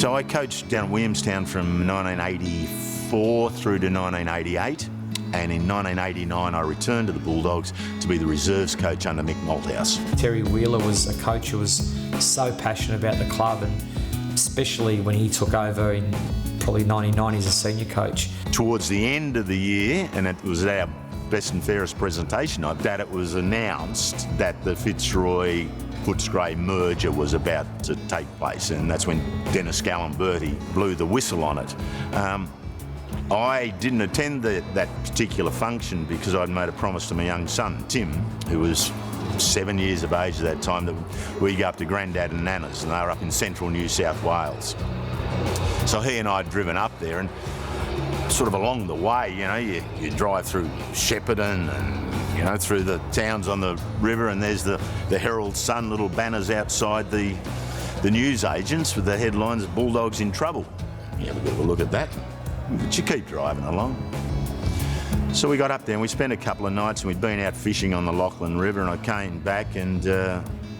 So I coached down at Williamstown from 1984 through to 1988. And in 1989, I returned to the Bulldogs to be the reserves coach under Mick Malthouse. Terry Wheeler was a coach who was so passionate about the club, and especially when he took over in probably 1990 as a senior coach. Towards the end of the year, and it was our best and fairest presentation night, that it was announced that the Fitzroy-Footscray merger was about to take place, and that's when Dennis Gallimberti blew the whistle on it. I didn't attend that particular function because I'd made a promise to my young son, Tim, who was 7 years of age at that time, that we'd go up to Grandad and Nana's, and they were up in central New South Wales. So he and I had driven up there, and sort of along the way, you drive through Shepparton and, through the towns on the river, and there's the Herald Sun little banners outside the news agents with the headlines, Bulldogs in trouble. You have a bit of a look at that. But you keep driving along. So we got up there and we spent a couple of nights, and we'd been out fishing on the Lachlan River, and I came back and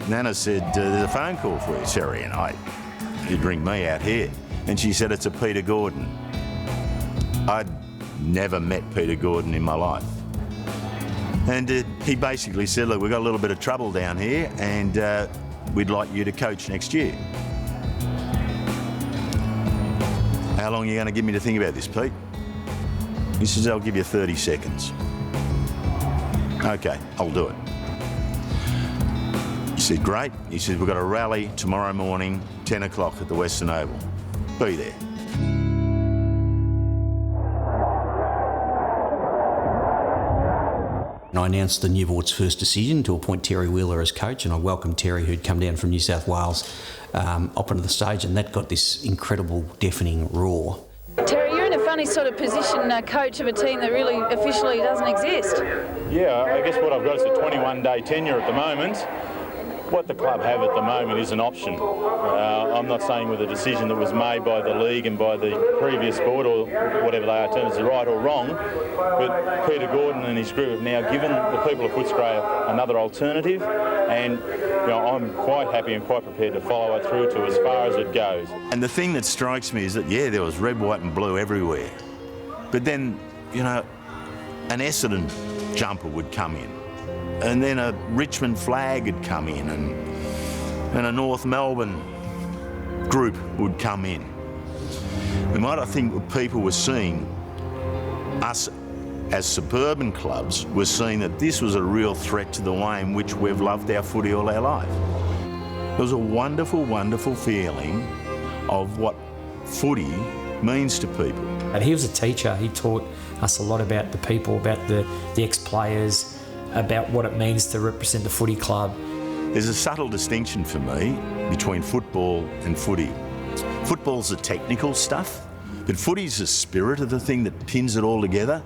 Nana said, there's a phone call for you, Terry, and he'd ring me out here. And she said, it's a Peter Gordon. I'd never met Peter Gordon in my life. And he basically said, look, we've got a little bit of trouble down here, and we'd like you to coach next year. How long are you going to give me to think about this, Pete? He says, I'll give you 30 seconds. OK, I'll do it. He said, great. He said, we've got a rally tomorrow morning, 10 o'clock at the Western Oval. Be there. I announced the new board's first decision to appoint Terry Wheeler as coach, and I welcomed Terry, who'd come down from New South Wales, up onto the stage, and that got this incredible deafening roar. Terry, you're in a funny sort of position, coach of a team that really officially doesn't exist. Yeah, I guess what I've got is a 21-day tenure at the moment. What the club have at the moment is an option. I'm not saying with a decision that was made by the league and by the previous board, or whatever they are termed as right or wrong, but Peter Gordon and his group have now given the people of Footscray another alternative, and I'm quite happy and quite prepared to follow it through to as far as it goes. And the thing that strikes me is that, yeah, there was red, white and blue everywhere. But then, an Essendon jumper would come in. And then a Richmond flag had come in, and a North Melbourne group would come in. And what I think people were seeing, us as suburban clubs, were seeing that this was a real threat to the way in which we've loved our footy all our life. It was a wonderful, wonderful feeling of what footy means to people. And he was a teacher. He taught us a lot about the people, about the ex-players, about what it means to represent the footy club. There's a subtle distinction for me between football and footy. Football's the technical stuff, but footy's the spirit of the thing that pins it all together.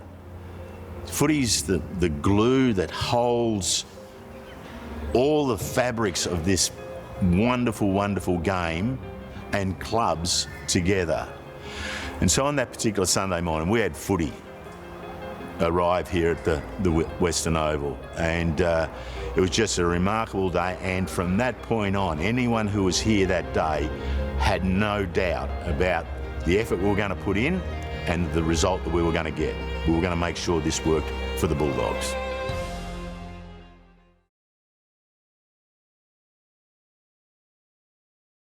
Footy's the glue that holds all the fabrics of this wonderful, wonderful game and clubs together. And so on that particular Sunday morning, we had footy arrive here at the Western Oval, and it was just a remarkable day. And from that point on, anyone who was here that day had no doubt about the effort we were going to put in and the result that we were going to get. We were going to make sure this worked for the Bulldogs.